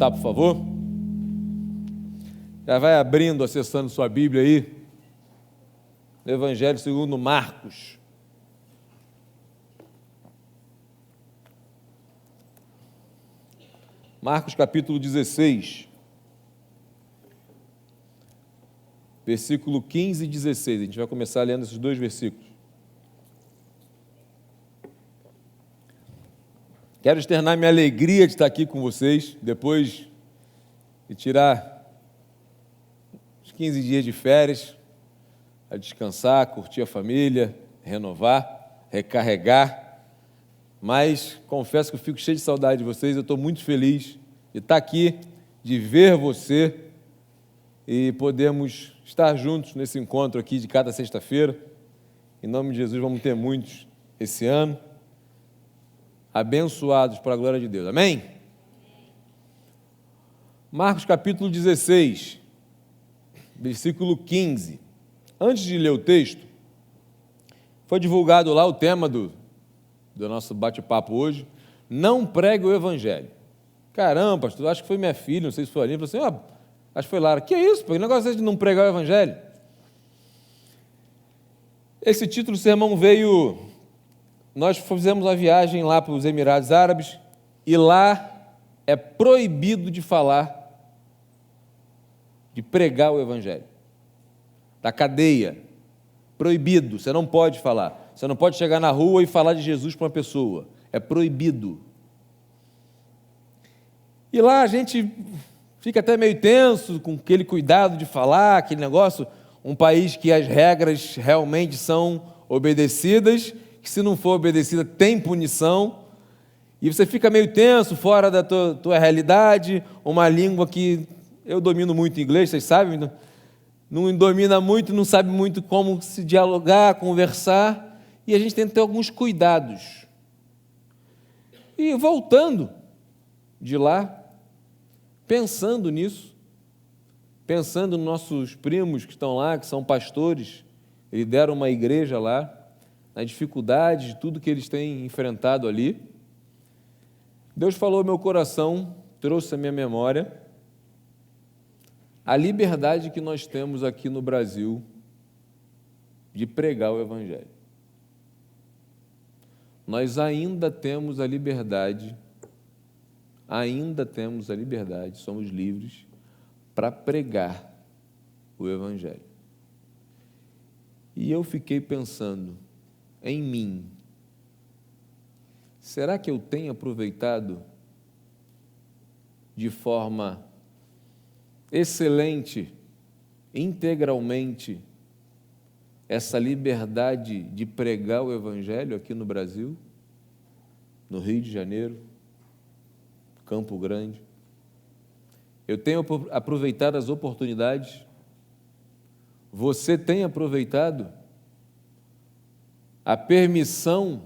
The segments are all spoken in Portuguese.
Tá, por favor? Já vai abrindo, acessando sua Bíblia aí. Evangelho segundo Marcos. Marcos capítulo 16. Versículo 15 e 16. A gente vai começar lendo esses dois versículos. Quero externar minha alegria de estar aqui com vocês, depois de tirar uns 15 dias de férias, a descansar, curtir a família, renovar, recarregar. Mas confesso que eu fico cheio de saudade de vocês, eu estou muito feliz de estar aqui, de ver você e podemos estar juntos nesse encontro aqui de cada sexta-feira. Em nome de Jesus, vamos ter muitos esse ano, abençoados para a glória de Deus. Amém? Marcos capítulo 16, versículo 15. Antes de ler o texto, foi divulgado lá o tema do nosso bate-papo hoje: não pregue o evangelho. Caramba, pastor, acho que foi minha filha, não sei se foi a Aline, falou assim, acho que foi Lara. Que é isso? Que negócio é de não pregar o evangelho? Esse título do sermão veio... Nós fizemos uma viagem lá para os Emirados Árabes e lá é proibido de falar, de pregar o evangelho. Da cadeia, proibido, você não pode falar. Você não pode chegar na rua e falar de Jesus para uma pessoa. É proibido. E lá a gente fica até meio tenso com aquele cuidado de falar, aquele negócio, um país que as regras realmente são obedecidas, que se não for obedecida tem punição, e você fica meio tenso, fora da tua realidade, uma língua que eu domino muito inglês, vocês sabem, não domina muito, não sabe muito como se dialogar, conversar, e a gente tem que ter alguns cuidados. E voltando de lá, pensando nisso, pensando nos nossos primos que estão lá, que são pastores, lideram uma igreja lá, na dificuldade de tudo que eles têm enfrentado ali, Deus falou ao meu coração, trouxe à minha memória a liberdade que nós temos aqui no Brasil de pregar o evangelho. Nós ainda temos a liberdade, somos livres para pregar o evangelho. E eu fiquei pensando em mim. Será que eu tenho aproveitado de forma excelente, integralmente, essa liberdade de pregar o evangelho aqui no Brasil, no Rio de Janeiro, Campo Grande? Eu tenho aproveitado as oportunidades? Você tem aproveitado a permissão,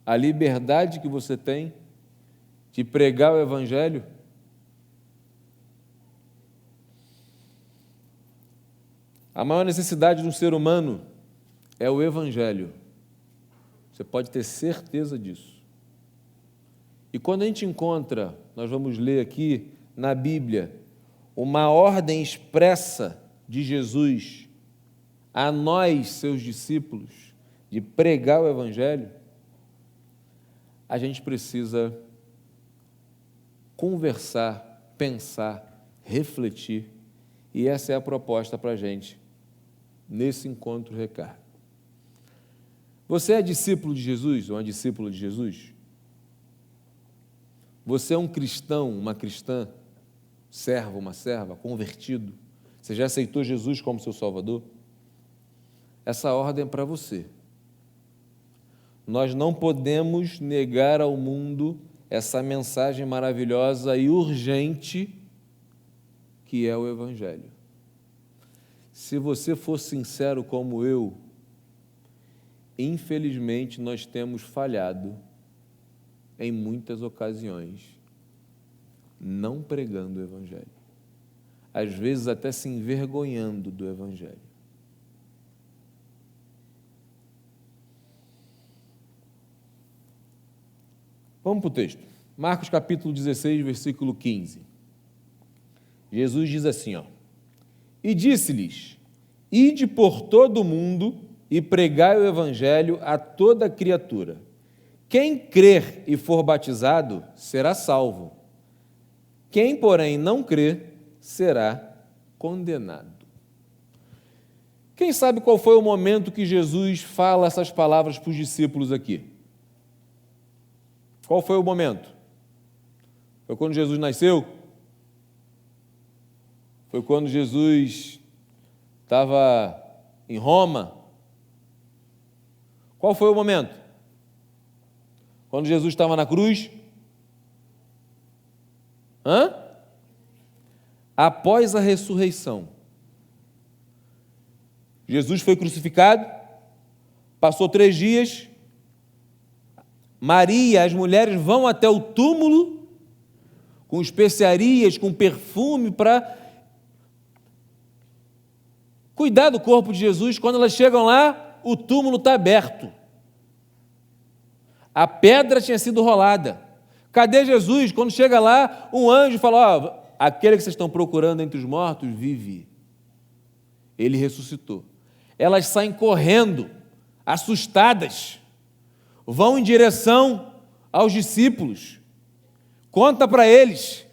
a liberdade que você tem de pregar o evangelho? A maior necessidade de um ser humano é o evangelho. Você pode ter certeza disso. E quando a gente encontra, nós vamos ler aqui na Bíblia, uma ordem expressa de Jesus a nós, seus discípulos, de pregar o evangelho, a gente precisa conversar, pensar, refletir, e essa é a proposta para a gente nesse encontro Recarga. Você é discípulo de Jesus ou uma discípula de Jesus? Você é um cristão, uma cristã, servo, uma serva, convertido? Você já aceitou Jesus como seu Salvador? Essa ordem é para você. Nós não podemos negar ao mundo essa mensagem maravilhosa e urgente que é o evangelho. Se você for sincero como eu, infelizmente nós temos falhado em muitas ocasiões, não pregando o evangelho. Às vezes até se envergonhando do evangelho. Vamos para o texto. Marcos capítulo 16, versículo 15. Jesus diz assim, ó: e disse-lhes: ide por todo o mundo e pregai o evangelho a toda criatura. Quem crer e for batizado será salvo. Quem, porém, não crer será condenado. Quem sabe qual foi o momento que Jesus fala essas palavras para os discípulos aqui? Qual foi o momento? Foi quando Jesus nasceu? Foi quando Jesus estava em Roma? Qual foi o momento? Quando Jesus estava na cruz? Após a ressurreição. Jesus foi crucificado, passou 3 dias, Maria, as mulheres vão até o túmulo com especiarias, com perfume para cuidar do corpo de Jesus. Quando elas chegam lá, o túmulo está aberto. A pedra tinha sido rolada. Cadê Jesus? Quando chega lá, um anjo fala: ó, aquele que vocês estão procurando entre os mortos vive. Ele ressuscitou. Elas saem correndo, assustadas, vão em direção aos discípulos. Conta para eles: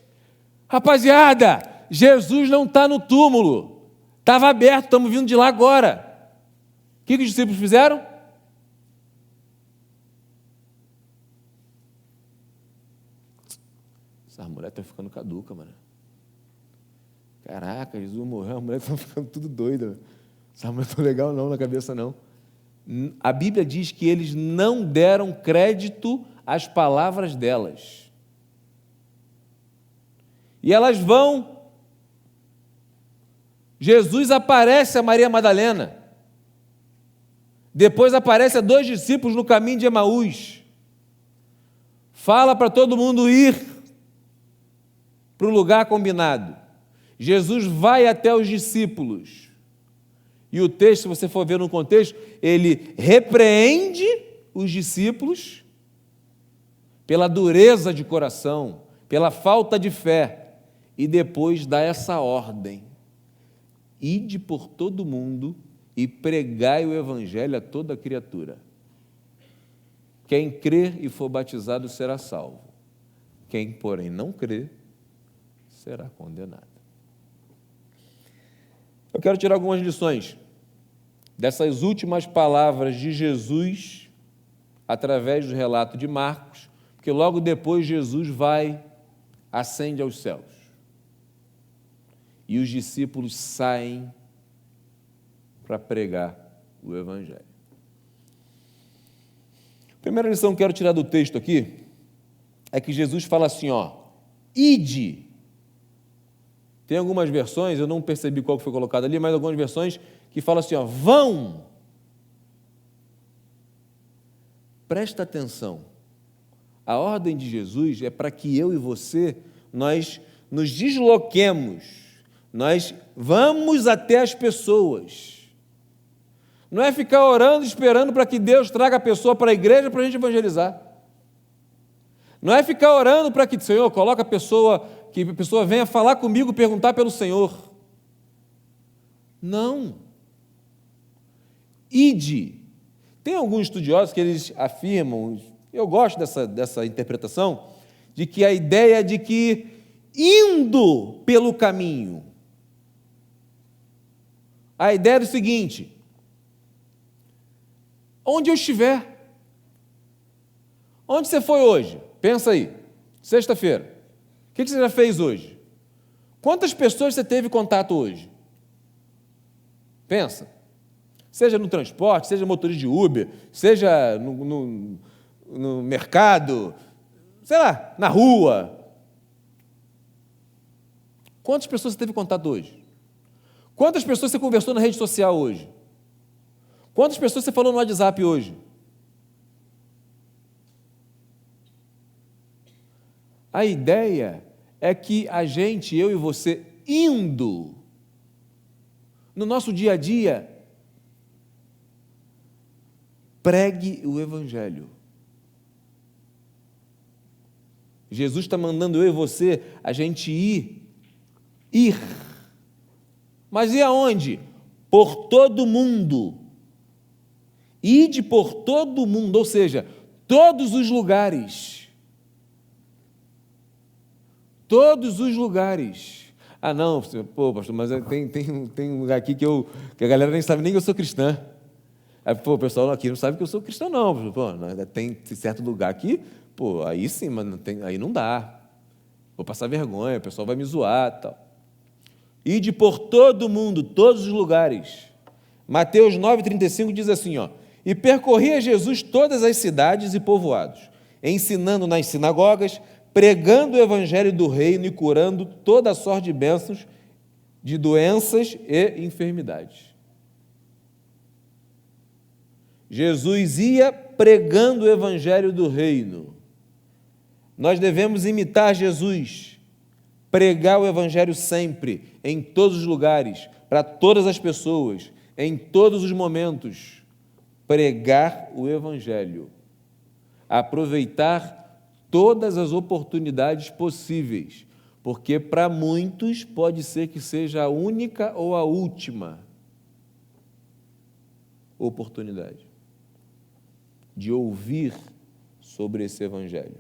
rapaziada, Jesus não está no túmulo, estava aberto, estamos vindo de lá agora. O que os discípulos fizeram? Essa mulher está ficando caduca, mano. Caraca, Jesus morreu, a mulher está ficando tudo doida. Essa mulher não está legal não na cabeça, não. A Bíblia diz que eles não deram crédito às palavras delas. E elas vão. Jesus aparece a Maria Madalena. Depois aparece a 2 discípulos no caminho de Emaús. Fala para todo mundo ir para o lugar combinado. Jesus vai até os discípulos. E o texto, se você for ver no contexto, ele repreende os discípulos pela dureza de coração, pela falta de fé, e depois dá essa ordem: ide por todo mundo e pregai o evangelho a toda criatura. Quem crer e for batizado será salvo. Quem, porém, não crer, será condenado. Eu quero tirar algumas lições dessas últimas palavras de Jesus através do relato de Marcos, porque logo depois Jesus ascende aos céus. E os discípulos saem para pregar o evangelho. A primeira lição que eu quero tirar do texto aqui é que Jesus fala assim, ó: ide. Tem algumas versões, eu não percebi qual que foi colocado ali, mas algumas versões que falam assim, ó: vão. Presta atenção. A ordem de Jesus é para que eu e você, nós nos desloquemos, nós vamos até as pessoas. Não é ficar orando, esperando para que Deus traga a pessoa para a igreja para a gente evangelizar. Não é ficar orando para que, Senhor, coloque que a pessoa venha falar comigo, perguntar pelo Senhor. Não. Ide. Tem alguns estudiosos que eles afirmam, eu gosto dessa interpretação, de que a ideia de que indo pelo caminho, a ideia é o seguinte: onde eu estiver, onde você foi hoje? Pensa aí, sexta-feira. O que você já fez hoje? Quantas pessoas você teve contato hoje? Pensa. Seja no transporte, seja motorista de Uber, seja no mercado, sei lá, na rua. Quantas pessoas você teve contato hoje? Quantas pessoas você conversou na rede social hoje? Quantas pessoas você falou no WhatsApp hoje? A ideia é que a gente, eu e você, indo no nosso dia a dia, pregue o evangelho. Jesus está mandando eu e você, a gente ir. Mas ir aonde? Por todo mundo. Ide por todo mundo, ou seja, todos os lugares. Todos os lugares. Ah, não, pô, pastor, mas tem um lugar aqui que a galera nem sabe nem que eu sou cristã. Aí, pô, o pessoal aqui não sabe que eu sou cristão, não. Pô, tem certo lugar aqui, pô, aí sim, mas aí não dá. Vou passar vergonha, o pessoal vai me zoar e tal. Ide por todo mundo, todos os lugares. Mateus 9,35 diz assim, ó, e percorria Jesus todas as cidades e povoados, ensinando nas sinagogas, pregando o evangelho do reino e curando toda a sorte de bênçãos, de doenças e enfermidades. Jesus ia pregando o evangelho do reino. Nós devemos imitar Jesus, pregar o evangelho sempre, em todos os lugares, para todas as pessoas, em todos os momentos. Pregar o evangelho. Aproveitar todas as oportunidades possíveis, porque para muitos pode ser que seja a única ou a última oportunidade de ouvir sobre esse evangelho.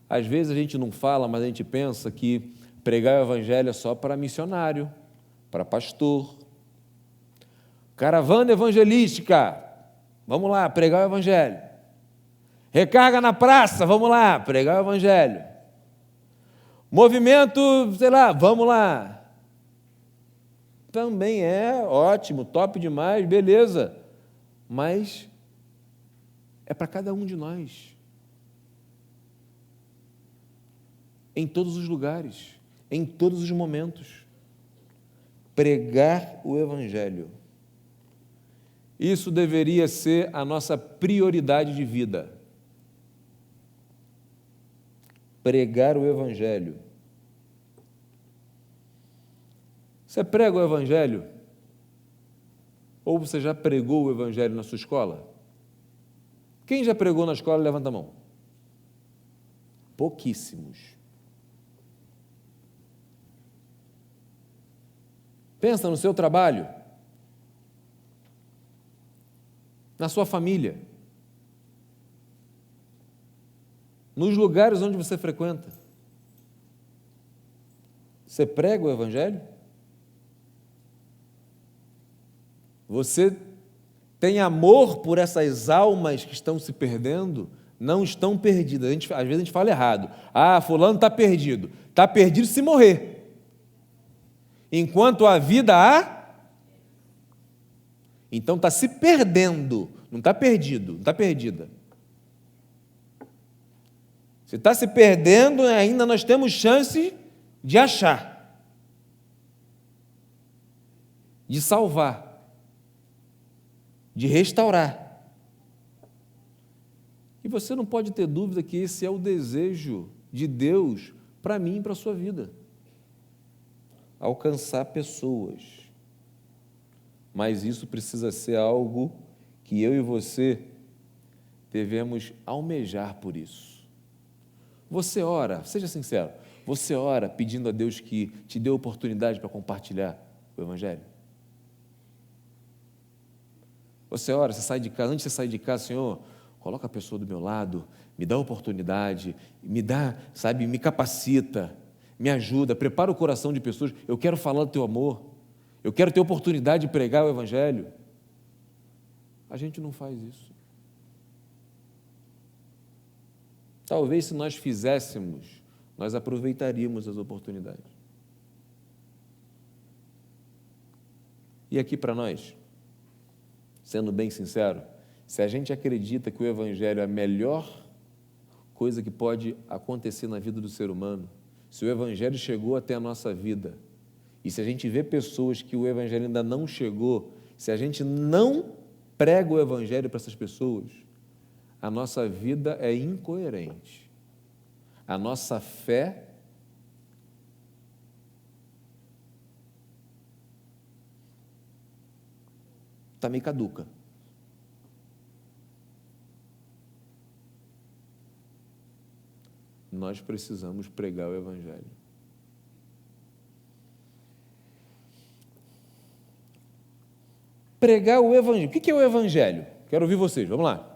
Às vezes a gente não fala, mas a gente pensa que pregar o evangelho é só para missionário, para pastor. Caravana evangelística, vamos lá, pregar o evangelho. Recarga na praça, vamos lá, pregar o evangelho. Movimento, sei lá, vamos lá. Também é ótimo, top demais, beleza. Mas é para cada um de nós. Em todos os lugares, em todos os momentos. Pregar o evangelho. Isso deveria ser a nossa prioridade de vida. Pregar o evangelho. Você prega o evangelho? Ou você já pregou o evangelho na sua escola? Quem já pregou na escola, levanta a mão. Pouquíssimos. Pensa no seu trabalho, na sua família, nos lugares onde você frequenta. Você prega o evangelho? Você tem amor por essas almas que estão se perdendo? Não estão perdidas. Às vezes a gente fala errado. Ah, fulano está perdido. Está perdido se morrer. Enquanto a vida há, então está se perdendo. Não está perdido, não está perdida. Se está se perdendo, ainda nós temos chance de achar, de salvar, de restaurar. E você não pode ter dúvida que esse é o desejo de Deus para mim e para a sua vida. Alcançar pessoas. Mas isso precisa ser algo que eu e você devemos almejar por isso. Você ora, seja sincero, você ora pedindo a Deus que te dê oportunidade para compartilhar o evangelho? Você ora, você sai de casa, antes de você sair de casa, Senhor, coloca a pessoa do meu lado, me dá oportunidade, me dá, sabe, me capacita, me ajuda, prepara o coração de pessoas, eu quero falar do teu amor, eu quero ter oportunidade de pregar o evangelho. A gente não faz isso. Talvez se nós fizéssemos, nós aproveitaríamos as oportunidades. E aqui para nós, sendo bem sincero, se a gente acredita que o evangelho é a melhor coisa que pode acontecer na vida do ser humano, se o evangelho chegou até a nossa vida, e se a gente vê pessoas que o evangelho ainda não chegou, se a gente não prega o evangelho para essas pessoas, a nossa vida é incoerente. A nossa fé está meio caduca. nós precisamos pregar o Evangelho. Pregar o Evangelho. O que é o Evangelho? Quero ouvir vocês, vamos lá.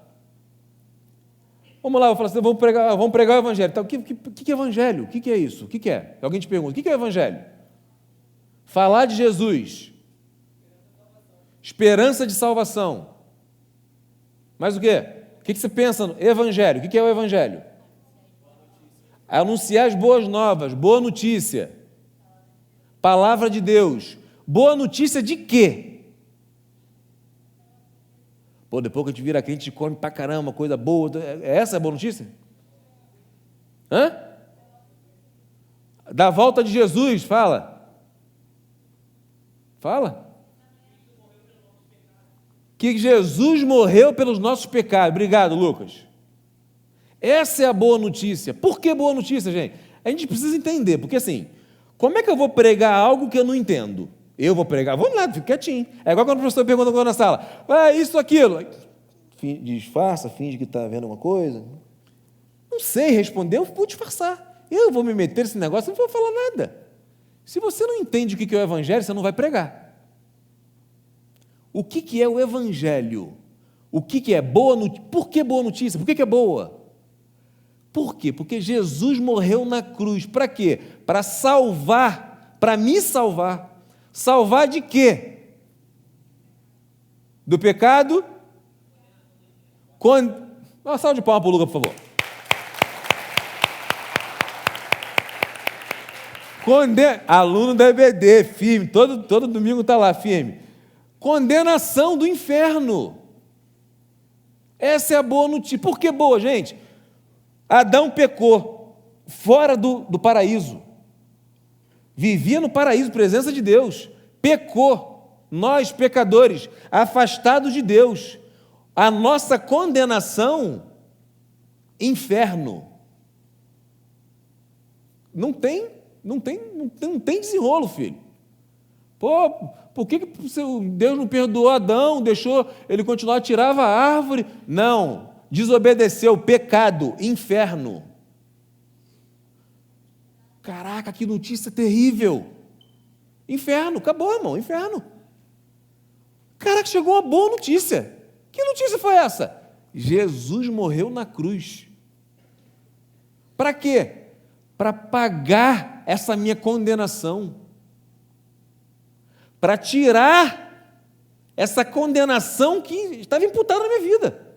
Vamos lá, eu falo assim, vamos pregar o Evangelho. Então, o que é Evangelho? O que é isso? O que é? Alguém te pergunta, o que é Evangelho? Falar de Jesus. Esperança de salvação. Mais o quê? O que você pensa no Evangelho? O que é o Evangelho? Anunciar as boas novas, boa notícia. Palavra de Deus. Boa notícia de quê? Pô, depois que a gente vira crente, a gente come pra caramba, coisa boa. Essa é a boa notícia? Hã? Da volta de Jesus, fala. Fala. Que Jesus morreu pelos nossos pecados. Obrigado, Lucas. Essa é a boa notícia. Por que boa notícia, gente? A gente precisa entender, porque assim, como é que eu vou pregar algo que eu não entendo? Eu vou pregar, vamos lá, fica quietinho. É igual quando o professor pergunta na sala, isso, aquilo. Disfarça, finge que está vendo uma coisa. Não sei responder, eu vou disfarçar. Eu vou me meter nesse negócio, não vou falar nada. Se você não entende o que é o Evangelho, você não vai pregar. O que é o Evangelho? O que é boa notícia? Por que boa notícia? Por que é boa? Por quê? Porque Jesus morreu na cruz. Para quê? Para salvar, para me salvar. Salvar de quê? Do pecado? Uma salva de palmas para o Lucas, por favor. Aluno da EBD, firme, todo domingo está lá, firme. Condenação do inferno. Essa é a boa notícia. Por que boa, gente? Adão pecou fora do paraíso. Vivia no paraíso, presença de Deus. Pecou. Nós, pecadores, afastados de Deus. A nossa condenação, inferno. Não tem desenrolo, filho. Pô, por que Deus não perdoou Adão, deixou ele continuar, tirava a árvore? Não, desobedeceu, pecado, inferno. Caraca, que notícia terrível. Inferno, acabou, irmão, inferno. Caraca, chegou uma boa notícia. Que notícia foi essa? Jesus morreu na cruz. Para quê? Para pagar essa minha condenação. Para tirar essa condenação que estava imputada na minha vida.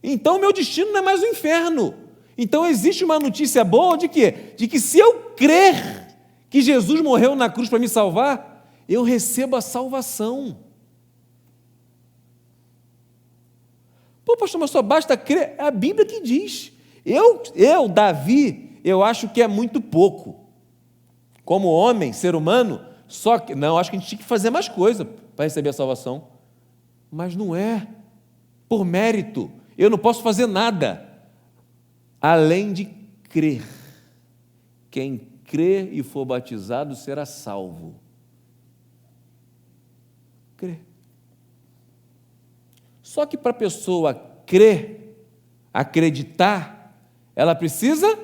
Então, meu destino não é mais o inferno. Então, existe uma notícia boa de quê? De que se eu crer que Jesus morreu na cruz para me salvar, eu recebo a salvação. Pô, pastor, mas só basta crer. É a Bíblia que diz. Davi, eu acho que é muito pouco. Como homem, ser humano, acho que a gente tinha que fazer mais coisa para receber a salvação. Mas não é. Por mérito. Eu não posso fazer nada além de crer. Quem crer e for batizado será salvo. Crer. Só que para a pessoa crer, acreditar, ela precisa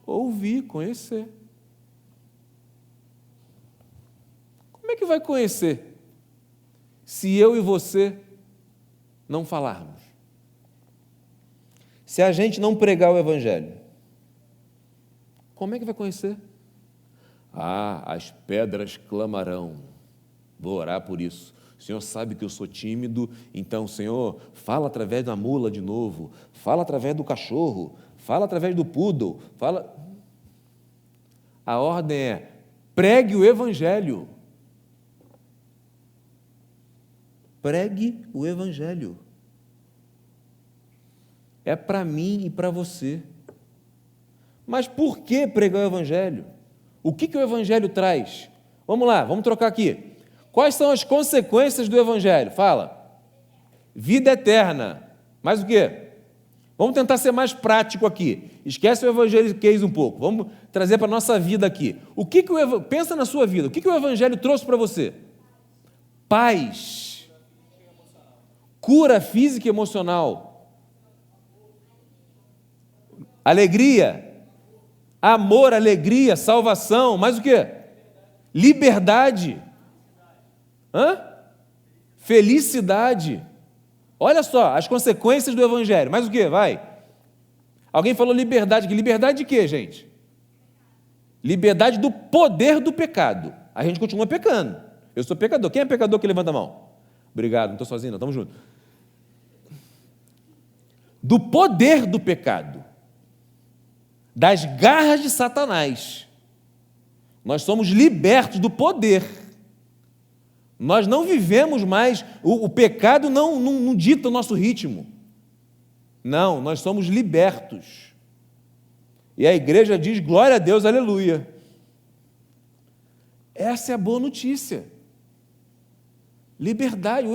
ouvir, conhecer. Como é que vai conhecer se eu e você não falarmos? Se a gente não pregar o Evangelho, como é que vai conhecer? As pedras clamarão. Vou orar por isso. O Senhor sabe que eu sou tímido, então, Senhor, fala através da mula de novo, fala através do cachorro, fala através do poodle, fala... A ordem é, pregue o Evangelho. Pregue o Evangelho. É para mim e para você. Mas por que pregar o Evangelho? O que o Evangelho traz? Vamos lá, vamos trocar aqui. Quais são as consequências do Evangelho? Fala. Vida eterna. Mais o quê? Vamos tentar ser mais prático aqui. Esquece o evangeliquez um pouco. Vamos trazer para a nossa vida aqui. Pensa na sua vida. O que o Evangelho trouxe para você? Paz. cura física e emocional, alegria, amor, alegria, salvação, mais o quê? Liberdade, felicidade. Olha só, as consequências do Evangelho, mais o quê? Vai. Alguém falou liberdade, que liberdade de quê, gente? Liberdade do poder do pecado. A gente continua pecando. Eu sou pecador. Quem é pecador que levanta a mão? Obrigado, não estou sozinho, não, estamos juntos. Do poder do pecado, das garras de Satanás. Nós somos libertos do poder. Nós não vivemos mais, o pecado não dita o nosso ritmo. Não, nós somos libertos. E a igreja diz, glória a Deus, aleluia. Essa é a boa notícia. Liberdade,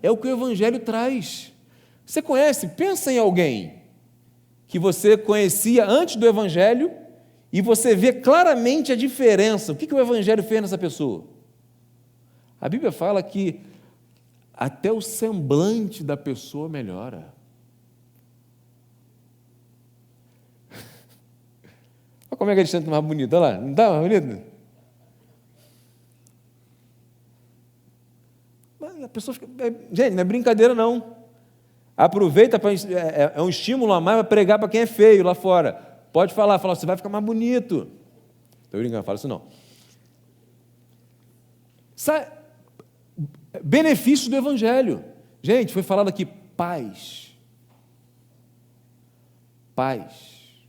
é o que o Evangelho traz. Você conhece, pensa em alguém que você conhecia antes do Evangelho e você vê claramente a diferença. O que o Evangelho fez nessa pessoa? A Bíblia fala que até o semblante da pessoa melhora. Olha como é que eles estão mais bonitos, olha lá, não está mais bonito? A pessoa fica... Gente, não é brincadeira não. Aproveita, é um estímulo a mais para pregar para quem é feio lá fora. Pode falar, você vai ficar mais bonito. Estou brincando, não falo isso não. Sabe, benefícios do Evangelho. Gente, foi falado aqui, paz. Paz.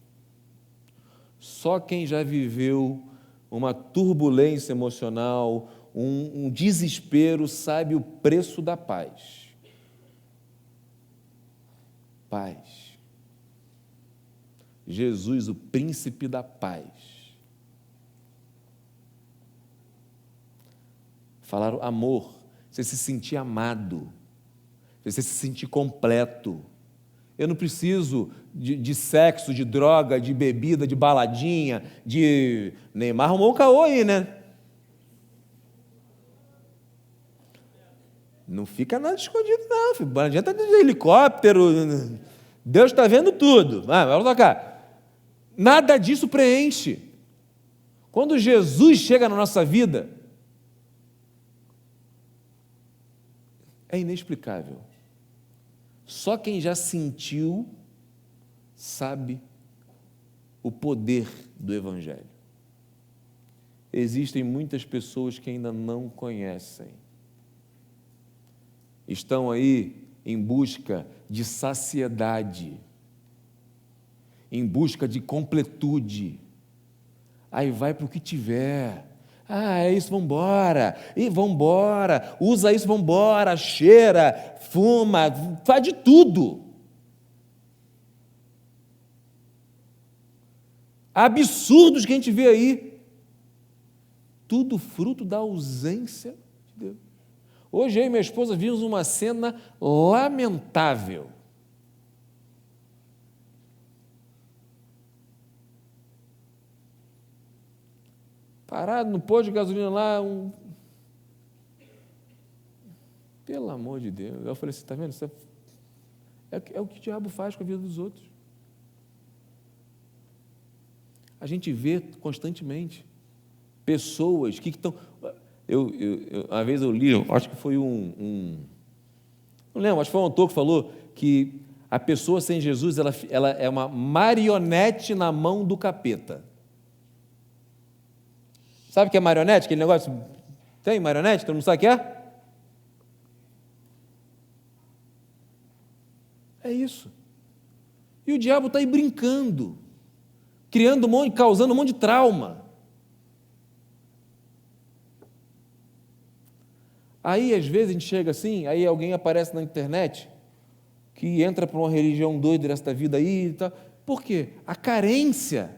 Só quem já viveu uma turbulência emocional, um desespero, sabe o preço da paz. Paz. Jesus, o príncipe da paz. Falaram amor, você se sentir amado, você se sentir completo. Eu não preciso de sexo, de droga, de bebida, de baladinha, de... Neymar arrumou um caô aí, né? Não fica nada escondido, não, filho. Não adianta de helicóptero. Deus está vendo tudo. Vamos tocar. Nada disso preenche. Quando Jesus chega na nossa vida, é inexplicável. Só quem já sentiu sabe o poder do Evangelho. Existem muitas pessoas que ainda não conhecem. Estão aí em busca de saciedade, em busca de completude. Aí vai para o que tiver. É isso, vamos embora. E vamos embora. Usa isso, vamos embora. Cheira, fuma, faz de tudo. Absurdos que a gente vê aí. Tudo fruto da ausência de Deus. Hoje eu e minha esposa vimos uma cena lamentável. Parado no posto de gasolina lá, Pelo amor de Deus. Eu falei assim, está vendo? Isso é o que o diabo faz com a vida dos outros. A gente vê constantemente pessoas que estão... uma vez eu li, acho que foi não lembro, acho que foi um autor que falou que a pessoa sem Jesus, ela é uma marionete na mão do capeta. Sabe o que é marionete? Aquele negócio, tem marionete? Todo mundo sabe o que é? É isso. E o diabo está aí brincando, causando um monte de trauma. Aí, às vezes, a gente chega assim, aí alguém aparece na internet que entra para uma religião doida desta vida aí e tal. Por quê? A carência.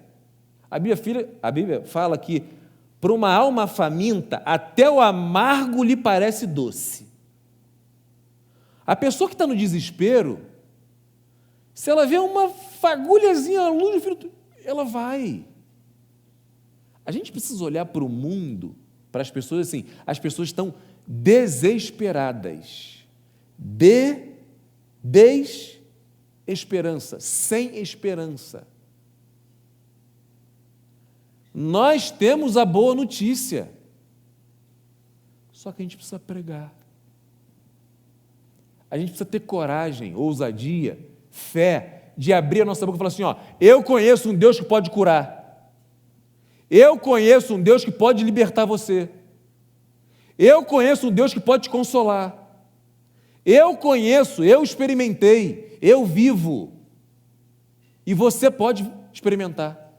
A Bíblia fala que para uma alma faminta, até o amargo lhe parece doce. A pessoa que está no desespero, se ela vê uma fagulhazinha, a luz, ela vai. A gente precisa olhar para o mundo, para as pessoas assim, as pessoas estão desesperadas. desesperança, sem esperança. Nós temos a boa notícia, só que a gente precisa pregar. A gente precisa ter coragem, ousadia, fé, de abrir a nossa boca e falar assim, eu conheço um Deus que pode curar. Eu conheço um Deus que pode libertar você. Eu conheço um Deus que pode te consolar. Eu conheço, eu experimentei, eu vivo. E você pode experimentar.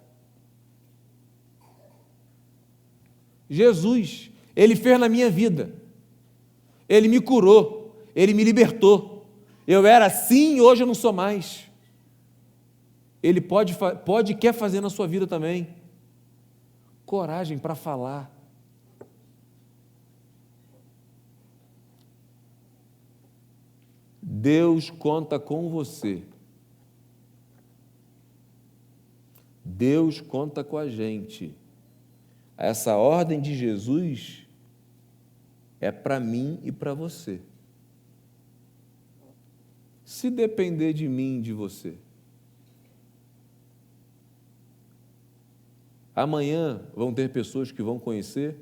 Jesus, Ele fez na minha vida. Ele me curou, Ele me libertou. Eu era assim e hoje eu não sou mais. Ele pode e quer fazer na sua vida também. Coragem para falar. Deus conta com você. Deus conta com a gente. Essa ordem de Jesus é para mim e para você. Se depender de mim e de você, amanhã vão ter pessoas que vão conhecer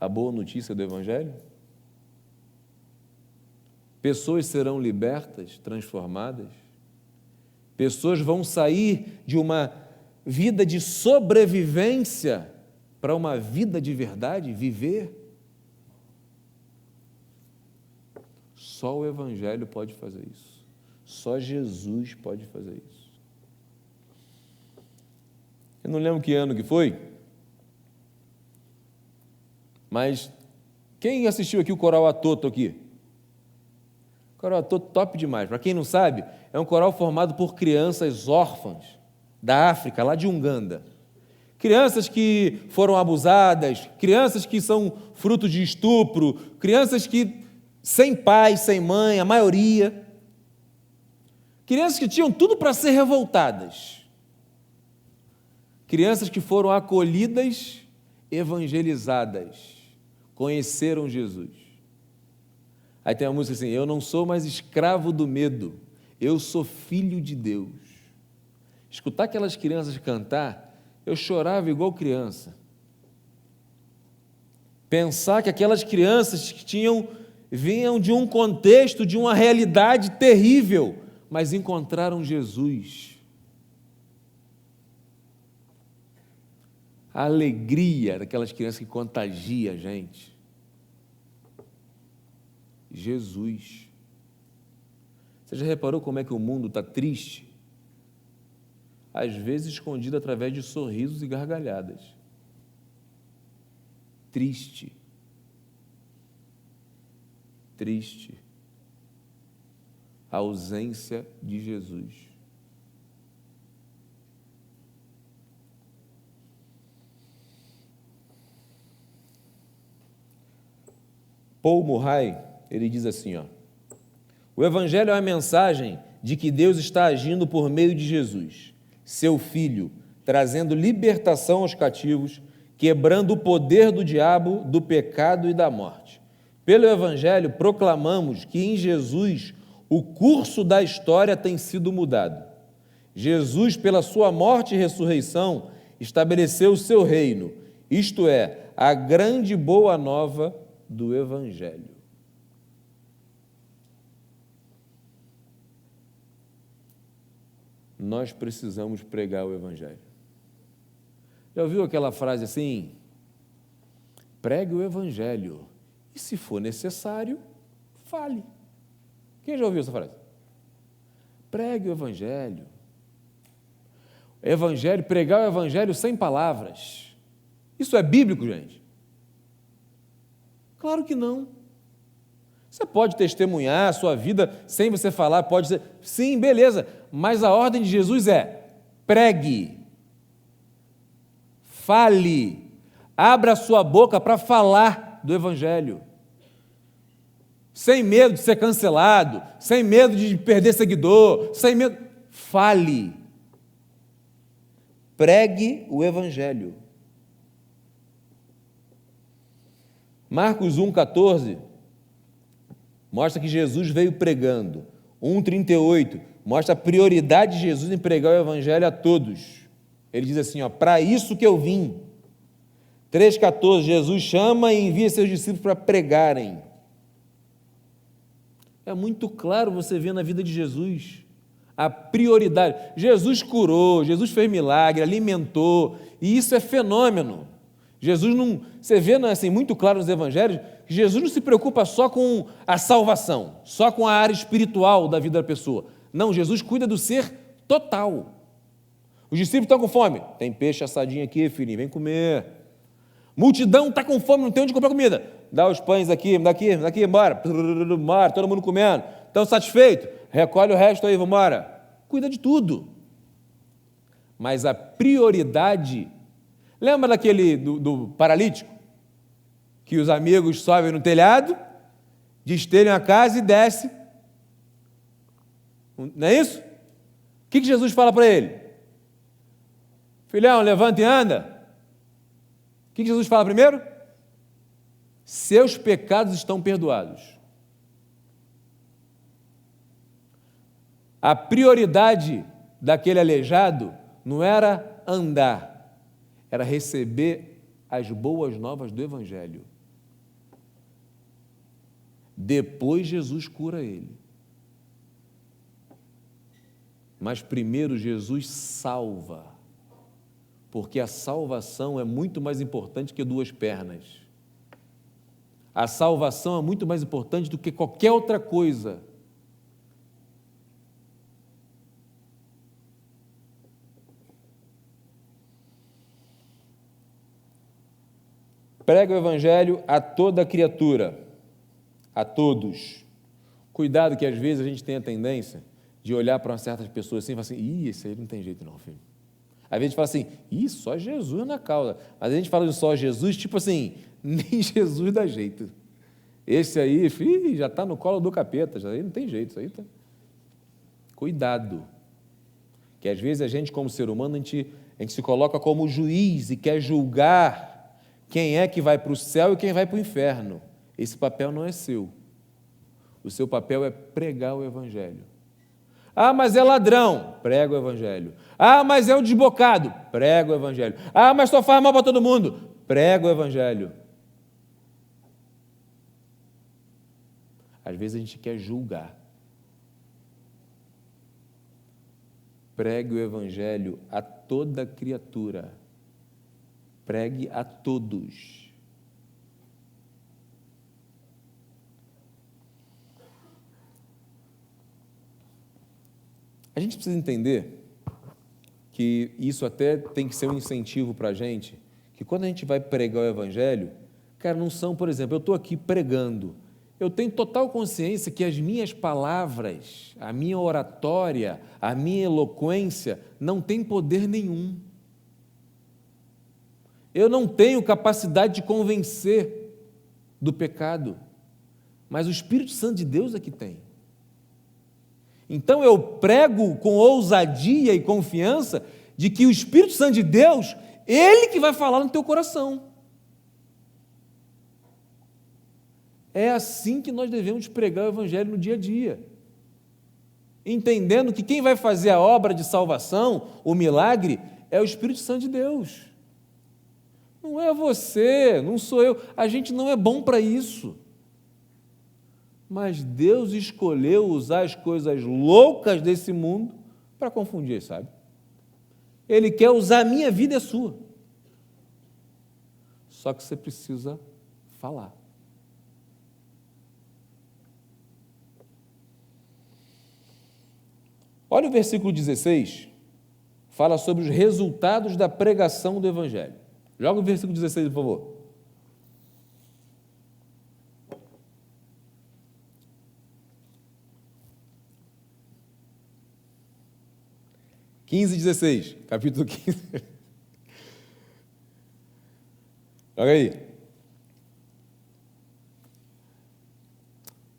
a boa notícia do Evangelho? Pessoas serão libertas, transformadas? Pessoas vão sair de uma vida de sobrevivência para uma vida de verdade, viver? Só o Evangelho pode fazer isso. Só Jesus pode fazer isso. Eu não lembro que ano que foi, mas quem assistiu aqui o Coral Atoto aqui? O Coral Atoto top demais. Para quem não sabe, é um coral formado por crianças órfãs da África, lá de Uganda. Crianças que foram abusadas, crianças que são fruto de estupro, crianças que sem pai, sem mãe, a maioria. Crianças que tinham tudo para ser revoltadas. Crianças que foram acolhidas, evangelizadas, conheceram Jesus. Aí tem uma música assim, eu não sou mais escravo do medo, eu sou filho de Deus. Escutar aquelas crianças cantar, eu chorava igual criança. Pensar que aquelas crianças que vinham de um contexto, de uma realidade terrível, mas encontraram Jesus. A alegria daquelas crianças que contagia a gente. Jesus. Você já reparou como é que o mundo está triste? Às vezes escondido através de sorrisos e gargalhadas. Triste. Triste. A ausência de Jesus. Paul Murray, ele diz assim, o Evangelho é a mensagem de que Deus está agindo por meio de Jesus, seu Filho, trazendo libertação aos cativos, quebrando o poder do diabo, do pecado e da morte. Pelo Evangelho, proclamamos que em Jesus o curso da história tem sido mudado. Jesus, pela sua morte e ressurreição, estabeleceu o seu reino, isto é, a grande boa nova do Evangelho. Nós precisamos pregar o Evangelho. Já ouviu aquela frase assim? Pregue o Evangelho e, se for necessário, fale. Quem já ouviu essa frase? Pregue o Evangelho. Evangelho, pregar o Evangelho sem palavras. Isso é bíblico, gente? Claro que não. Você pode testemunhar a sua vida sem você falar, pode ser, sim, beleza, mas a ordem de Jesus é: pregue, fale, abra a sua boca para falar do Evangelho, sem medo de ser cancelado, sem medo de perder seguidor, sem medo, fale, pregue o Evangelho. Marcos 1,14 mostra que Jesus veio pregando: 1,38, mostra a prioridade de Jesus em pregar o evangelho a todos. Ele diz assim, para isso que eu vim. 3,14, Jesus chama e envia seus discípulos para pregarem. É muito claro você ver na vida de Jesus a prioridade. Jesus curou, Jesus fez milagre, alimentou, e isso é fenômeno. Jesus não, você vê assim, muito claro nos evangelhos, que Jesus não se preocupa só com a salvação, só com a área espiritual da vida da pessoa. Não, Jesus cuida do ser total. Os discípulos estão com fome. Tem peixe assadinho aqui, filhinho, vem comer. Multidão está com fome, não tem onde comprar comida. Dá os pães aqui, daqui, bora. Todo mundo comendo. Estão satisfeitos? Recolhe o resto aí, vamos embora. Cuida de tudo. Mas a prioridade... Lembra daquele do paralítico? Que os amigos sobem no telhado, destelham a casa e descem. Não é isso? O que Jesus fala para ele? Filhão, levanta e anda. O que Jesus fala primeiro? Seus pecados estão perdoados. A prioridade daquele aleijado não era andar, era receber as boas novas do Evangelho. Depois Jesus cura ele. Mas primeiro Jesus salva, porque a salvação é muito mais importante que duas pernas. A salvação é muito mais importante do que qualquer outra coisa. Prega o Evangelho a toda criatura, a todos. Cuidado que às vezes a gente tem a tendência de olhar para certas pessoas assim e falar assim, esse aí não tem jeito não, filho. Às vezes a gente fala assim, só Jesus na causa. Mas a gente fala de só Jesus, tipo assim, nem Jesus dá jeito. Esse aí, filho, já está no colo do capeta, já aí não tem jeito, isso aí tá. Cuidado. Que às vezes a gente, como ser humano, a gente se coloca como juiz e quer julgar quem é que vai para o céu e quem vai para o inferno. Esse papel não é seu. O seu papel é pregar o Evangelho. Mas é ladrão, prega o Evangelho. Mas é um desbocado, prega o Evangelho. Mas só faz mal para todo mundo, prega o Evangelho. Às vezes a gente quer julgar. Pregue o Evangelho a toda criatura. Pregue a todos. A gente precisa entender que isso até tem que ser um incentivo para a gente, que quando a gente vai pregar o Evangelho, cara, não são, por exemplo, eu estou aqui pregando, eu tenho total consciência que as minhas palavras, a minha oratória, a minha eloquência não tem poder nenhum. Eu não tenho capacidade de convencer do pecado, mas o Espírito Santo de Deus é que tem. Então eu prego com ousadia e confiança de que o Espírito Santo de Deus, Ele que vai falar no teu coração. É assim que nós devemos pregar o Evangelho no dia a dia, entendendo que quem vai fazer a obra de salvação, o milagre, é o Espírito Santo de Deus. Não é você, não sou eu, a gente não é bom para isso. Mas Deus escolheu usar as coisas loucas desse mundo para confundir, sabe? Ele quer usar a minha vida e a sua. Só que você precisa falar. Olha o versículo 16, fala sobre os resultados da pregação do Evangelho. Joga o versículo 16, por favor. Capítulo 15. Joga aí.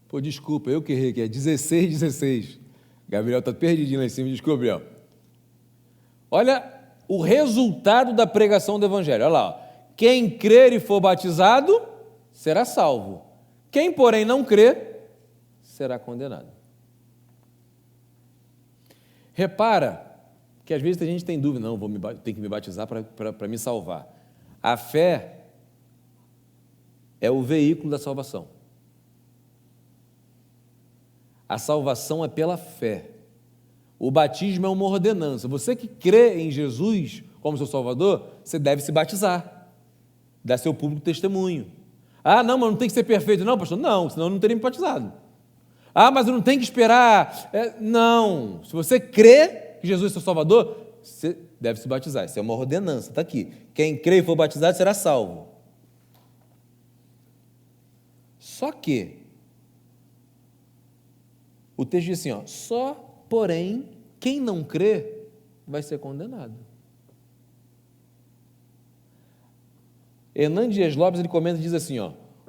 Pô, desculpa, eu que errei aqui, é 16. Gabriel está perdidinho lá em cima, desculpa, Gabriel. Olha o resultado da pregação do Evangelho, olha lá. Ó. Quem crer e for batizado, será salvo. Quem, porém, não crer, será condenado. Repara que às vezes a gente tem dúvida, não, tenho que me batizar para me salvar. A fé é o veículo da salvação. A salvação é pela fé. O batismo é uma ordenança. Você que crê em Jesus como seu Salvador, você deve se batizar, dar seu público testemunho. Ah, não, mas não tem que ser perfeito. Não, pastor, não, senão eu não teria me batizado. Ah, mas eu não tenho que esperar. Não, se você crê que Jesus é seu Salvador, você deve se batizar. Isso é uma ordenança, está aqui. Quem crê e for batizado será salvo. Só que, o texto diz assim, só, porém, quem não crê vai ser condenado. Hernán Dias Lopes, ele comenta e diz assim,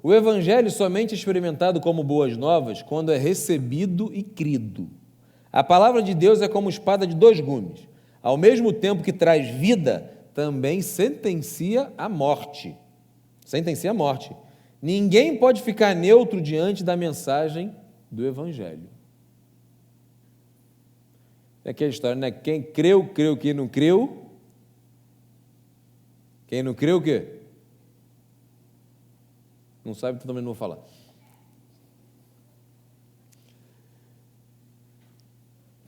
o evangelho somente é experimentado como boas novas quando é recebido e crido. A palavra de Deus é como espada de dois gumes. Ao mesmo tempo que traz vida, também sentencia a morte. Sentencia a morte. Ninguém pode ficar neutro diante da mensagem do evangelho. É aquela história, né? Quem creu, creu. Quem não creu, quem não creu, o quê? Não sabe, então também não vou falar.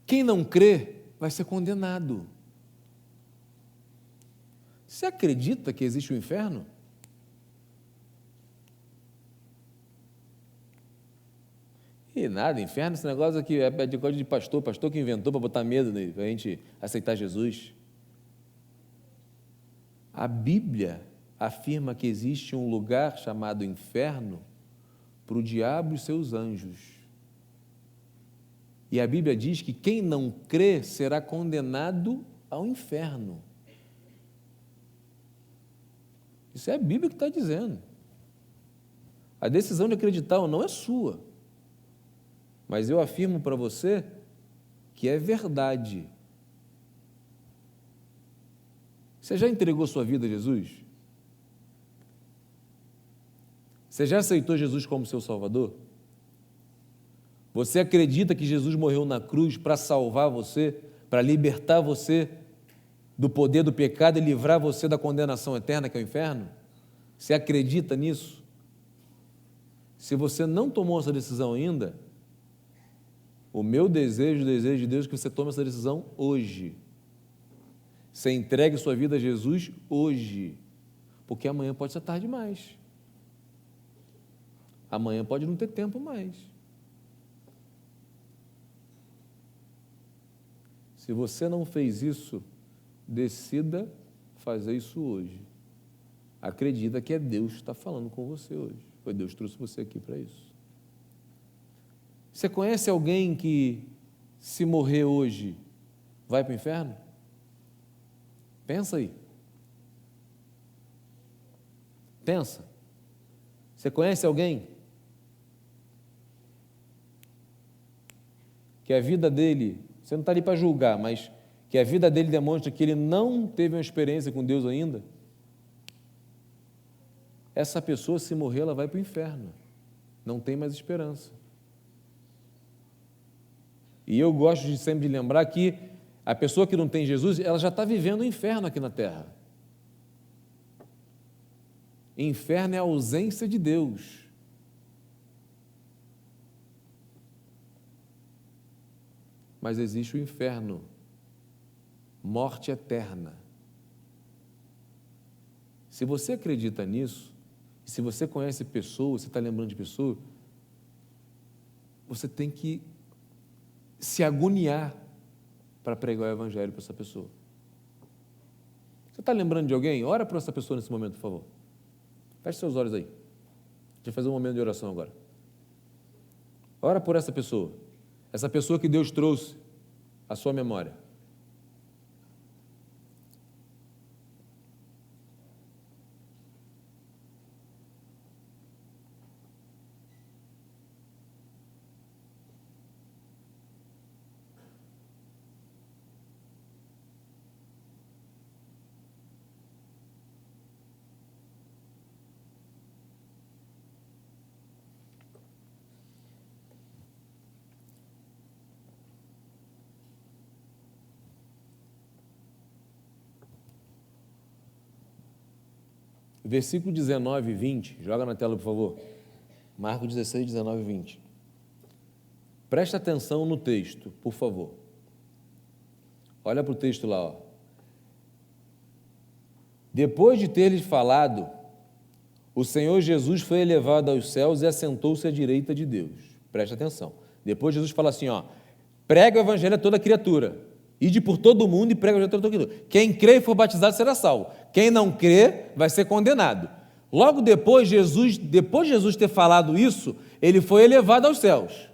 Quem não crê vai ser condenado. Você acredita que existe o inferno? E nada, inferno, esse negócio aqui é de coisa de pastor que inventou para botar medo para a gente aceitar Jesus. A Bíblia afirma que existe um lugar chamado inferno para o diabo e seus anjos. E a Bíblia diz que quem não crê será condenado ao inferno. Isso é a Bíblia que está dizendo. A decisão de acreditar ou não é sua. Mas eu afirmo para você que é verdade. Você já entregou sua vida a Jesus? Você já aceitou Jesus como seu Salvador? Você acredita que Jesus morreu na cruz para salvar você, para libertar você do poder do pecado e livrar você da condenação eterna, que é o inferno? Você acredita nisso? Se você não tomou essa decisão ainda, o meu desejo, o desejo de Deus é que você tome essa decisão hoje. Você entregue sua vida a Jesus hoje, porque amanhã pode ser tarde demais. Amanhã pode não ter tempo mais. Se você não fez isso, decida fazer isso hoje. Acredita que é Deus que está falando com você hoje. Foi Deus que trouxe você aqui para isso. Você conhece alguém que, se morrer hoje, vai para o inferno? Pensa aí. Pensa. Você conhece alguém que a vida dele, você não está ali para julgar, mas que a vida dele demonstra que ele não teve uma experiência com Deus ainda? Essa pessoa, se morrer, ela vai para o inferno. Não tem mais esperança. E eu gosto de sempre de lembrar que a pessoa que não tem Jesus, ela já está vivendo o inferno aqui na terra. Inferno é a ausência de Deus. Mas existe o inferno, morte eterna. Se você acredita nisso, se você conhece pessoas, você está lembrando de pessoas, você tem que se agoniar para pregar o evangelho para essa pessoa. Você está lembrando de alguém? Ora por essa pessoa nesse momento, por favor. Feche seus olhos aí. Deixa eu fazer um momento de oração agora. Ora por essa pessoa que Deus trouxe à sua memória. versículo 19 e 20, joga na tela, por favor. Marcos 16, 19 e 20. Presta atenção no texto, por favor. Olha para o texto lá, ó. Depois de ter-lhes falado, o Senhor Jesus foi elevado aos céus e assentou-se à direita de Deus. Presta atenção. Depois Jesus fala assim, ó, prega o evangelho a toda criatura. Ide por todo o mundo e prega o evangelho a toda criatura. Quem crê e for batizado será salvo. Quem não crê vai ser condenado. Logo depois de Jesus ter falado isso, ele foi elevado aos céus.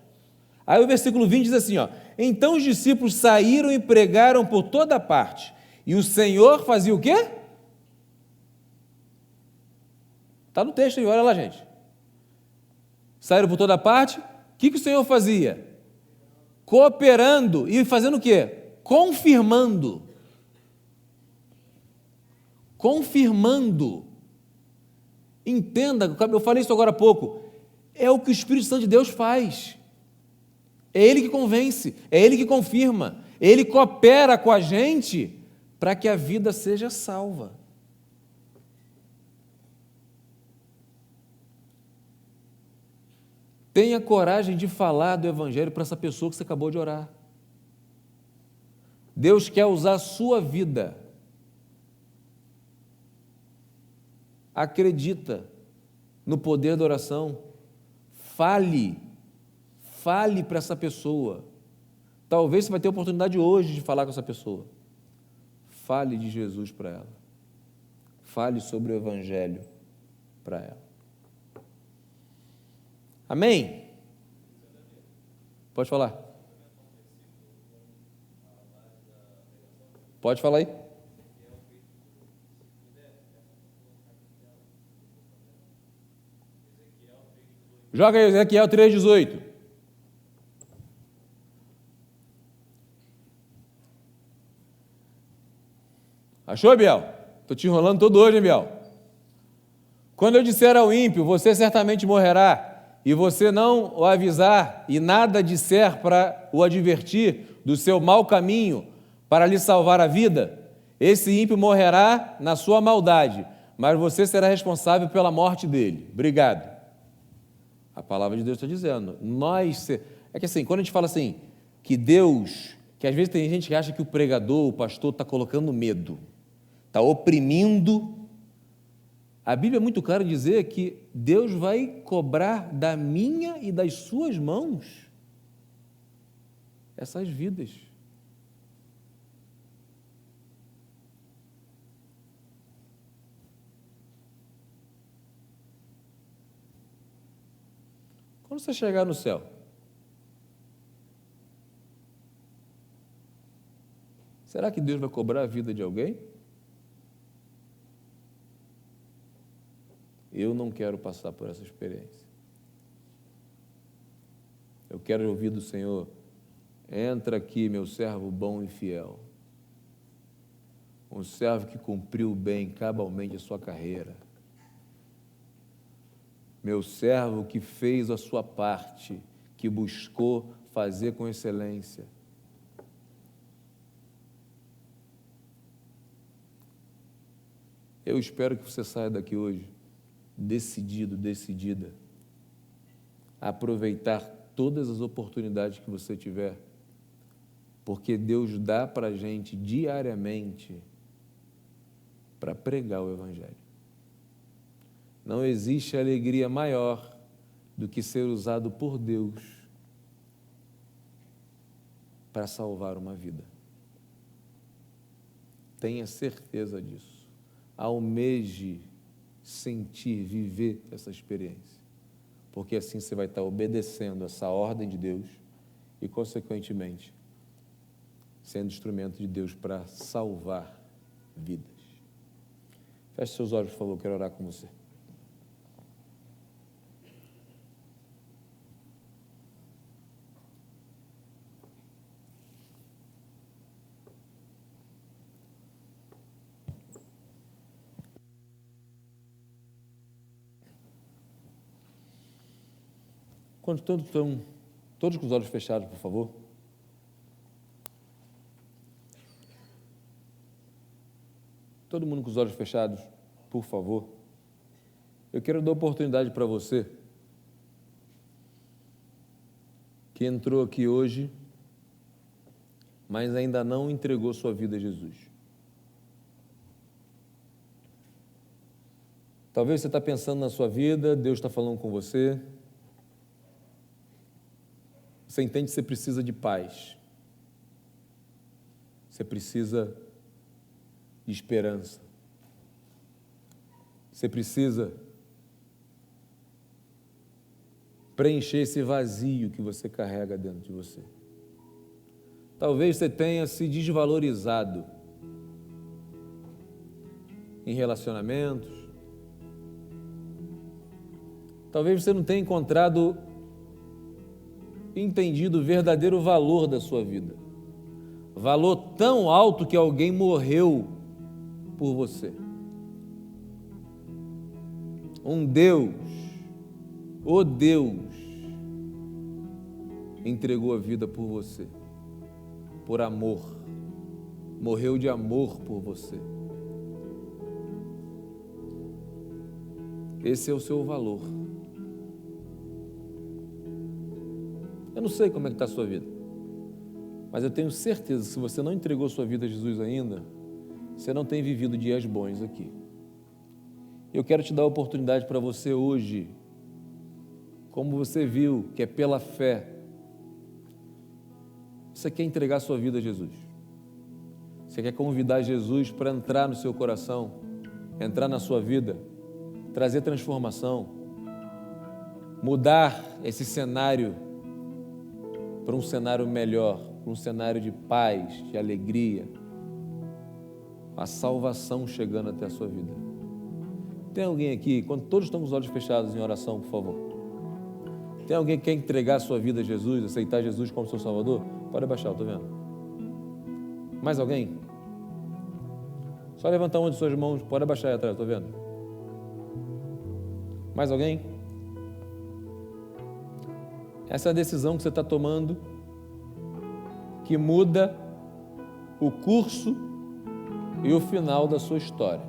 Aí o versículo 20 diz assim, ó, então os discípulos saíram e pregaram por toda parte. E o Senhor fazia o quê? Está no texto aí, olha lá, gente. Saíram por toda parte. O que o Senhor fazia? Cooperando e fazendo o quê? Confirmando. Confirmando. Entenda, eu falei isso agora há pouco. É o que o Espírito Santo de Deus faz. É Ele que convence, é Ele que confirma. Ele coopera com a gente para que a vida seja salva. Tenha coragem de falar do Evangelho para essa pessoa que você acabou de orar. Deus quer usar a sua vida. Acredita no poder da oração. Fale para essa pessoa. Talvez você vai ter a oportunidade hoje de falar com essa pessoa. Fale de Jesus para ela. Fale sobre o Evangelho para ela. Amém? Pode falar. Pode falar aí. Joga aí, Ezequiel 3,18. Achou, Biel? Estou te enrolando todo hoje, hein, Biel? Quando eu disser ao ímpio, você certamente morrerá, e você não o avisar e nada disser para o advertir do seu mau caminho para lhe salvar a vida, esse ímpio morrerá na sua maldade, mas você será responsável pela morte dele. Obrigado. A palavra de Deus está dizendo. É que assim, quando a gente fala assim, que Deus, que às vezes tem gente que acha que o pregador, o pastor está colocando medo, está oprimindo. A Bíblia é muito clara em dizer que Deus vai cobrar da minha e das suas mãos essas vidas. Quando você chegar no céu, será que Deus vai cobrar a vida de alguém? Eu não quero passar por essa experiência. Eu quero ouvir do Senhor, entra aqui, meu servo bom e fiel, um servo que cumpriu bem, cabalmente a sua carreira, meu servo que fez a sua parte, que buscou fazer com excelência. Eu espero que você saia daqui hoje decidido, decidida, a aproveitar todas as oportunidades que você tiver, porque Deus dá para a gente diariamente para pregar o Evangelho. Não existe alegria maior do que ser usado por Deus para salvar uma vida. Tenha certeza disso. Almeje sentir, viver essa experiência, porque assim você vai estar obedecendo essa ordem de Deus e, consequentemente, sendo instrumento de Deus para salvar vidas. Feche seus olhos, por favor, eu quero orar com você. Quando todos estão, todos com os olhos fechados, por favor. Todo mundo com os olhos fechados, por favor. Eu quero dar oportunidade para você que entrou aqui hoje, mas ainda não entregou sua vida a Jesus. Talvez você está pensando na sua vida, Deus está falando com você. Você entende que você precisa de paz. Você precisa de esperança. Você precisa preencher esse vazio que você carrega dentro de você. Talvez você tenha se desvalorizado em relacionamentos. Talvez você não tenha entendido o verdadeiro valor da sua vida. Valor tão alto que alguém morreu por você. Um Deus, o Deus, entregou a vida por você, por amor, morreu de amor por você. Esse é o seu valor. Eu não sei como é que está a sua vida, mas eu tenho certeza que se você não entregou sua vida a Jesus ainda, você não tem vivido dias bons aqui. Eu quero te dar a oportunidade para você hoje, como você viu, que é pela fé. Você quer entregar sua vida a Jesus. Você quer convidar Jesus para entrar no seu coração, entrar na sua vida, trazer transformação, mudar esse cenário para um cenário melhor, para um cenário de paz, de alegria, a salvação chegando até a sua vida. Tem alguém aqui, quando todos estão com os olhos fechados em oração, por favor? Tem alguém que quer entregar a sua vida a Jesus, aceitar Jesus como seu Salvador? Pode abaixar, eu estou vendo. Mais alguém? Só levantar uma de suas mãos, pode abaixar aí atrás, estou vendo. Mais alguém? Essa é a decisão que você está tomando, que muda o curso e o final da sua história.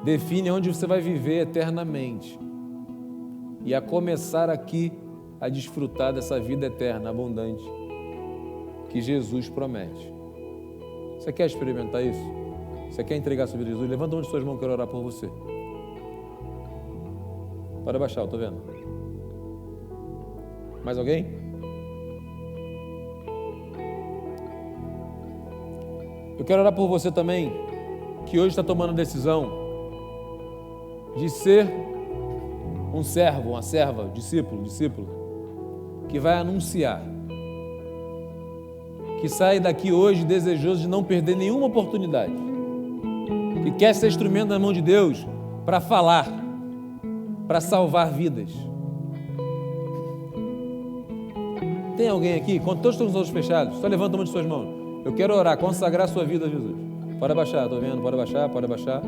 Define onde você vai viver eternamente. E a começar aqui a desfrutar dessa vida eterna, abundante, que Jesus promete. Você quer experimentar isso? Você quer entregar a sua vida a Jesus? Levanta uma de suas mãos, quero orar por você. Pode abaixar, eu estou vendo. Mais alguém? Eu quero orar por você também, que hoje está tomando a decisão de ser um servo, uma serva, discípulo, que vai anunciar, que sai daqui hoje desejoso de não perder nenhuma oportunidade, que quer ser instrumento na mão de Deus para falar, para salvar vidas. Tem alguém aqui, quando todos estão com os olhos fechados, só levanta uma de suas mãos. Eu quero orar, consagrar a sua vida a Jesus. Pode abaixar, estou vendo, pode abaixar, pode abaixar.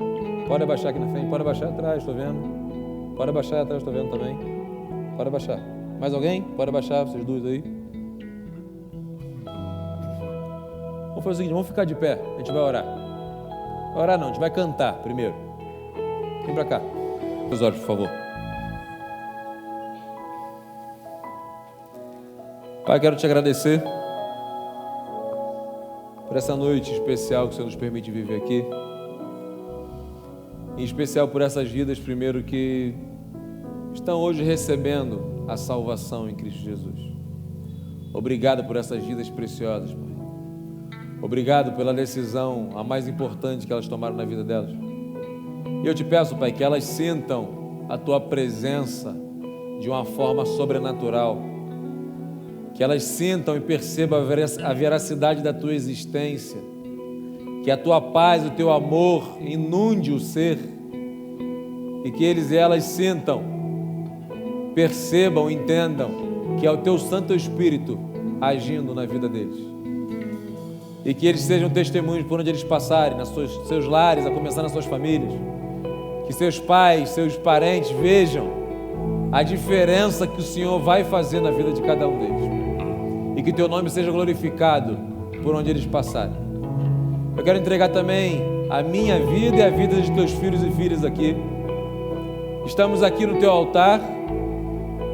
Pode abaixar aqui na frente, pode abaixar atrás, estou vendo. Pode abaixar atrás, estou vendo também. Pode abaixar. Mais alguém? Pode abaixar, vocês dois aí. Vamos fazer o seguinte, vamos ficar de pé, a gente vai orar. Vai orar não, a gente vai cantar primeiro. Vem para cá. Os olhos, por favor. Pai, quero te agradecer por essa noite especial que o Senhor nos permite viver aqui. Em especial por essas vidas, primeiro, que estão hoje recebendo a salvação em Cristo Jesus. Obrigado por essas vidas preciosas, Pai. Obrigado pela decisão, a mais importante que elas tomaram na vida delas. E eu te peço, Pai, que elas sintam a Tua presença de uma forma sobrenatural. Que elas sintam e percebam a veracidade da Tua existência. Que a Tua paz, o Teu amor inunde o ser e que eles e elas sintam, percebam, entendam que é o Teu Santo Espírito agindo na vida deles e que eles sejam testemunhos por onde eles passarem, nos seus lares, a começar nas suas famílias, que seus pais, seus parentes vejam a diferença que o Senhor vai fazer na vida de cada um deles e que Teu nome seja glorificado por onde eles passarem. Eu quero entregar também a minha vida e a vida de Teus filhos e filhas aqui Estamos aqui no Teu altar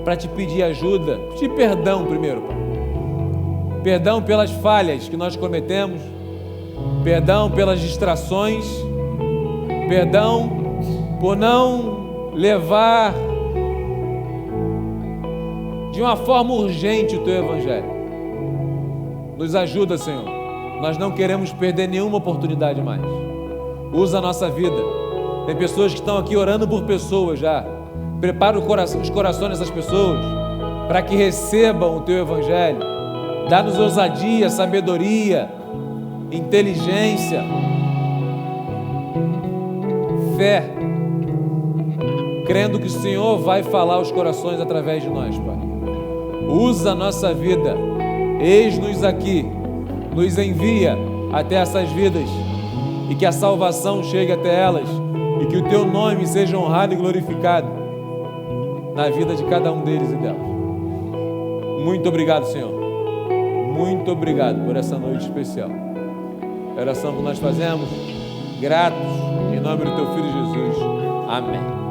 para Te pedir ajuda, pedir perdão primeiro, Pai. Perdão pelas falhas que nós cometemos, perdão pelas distrações, perdão por não levar de uma forma urgente o Teu Evangelho. Nos ajuda, Senhor. Nós não queremos perder nenhuma oportunidade mais. Usa a nossa vida. Tem pessoas que estão aqui orando por pessoas já. Prepara os corações dessas pessoas para que recebam o Teu Evangelho. Dá-nos ousadia, sabedoria, inteligência, fé, crendo que o Senhor vai falar aos corações através de nós, Pai. Usa a nossa vida, eis-nos aqui, nos envia até essas vidas e que a salvação chegue até elas e que o Teu nome seja honrado e glorificado na vida de cada um deles e delas. Muito obrigado, Senhor. Muito obrigado por essa noite especial. A oração que nós fazemos, gratos, em nome do Teu Filho Jesus. Amém.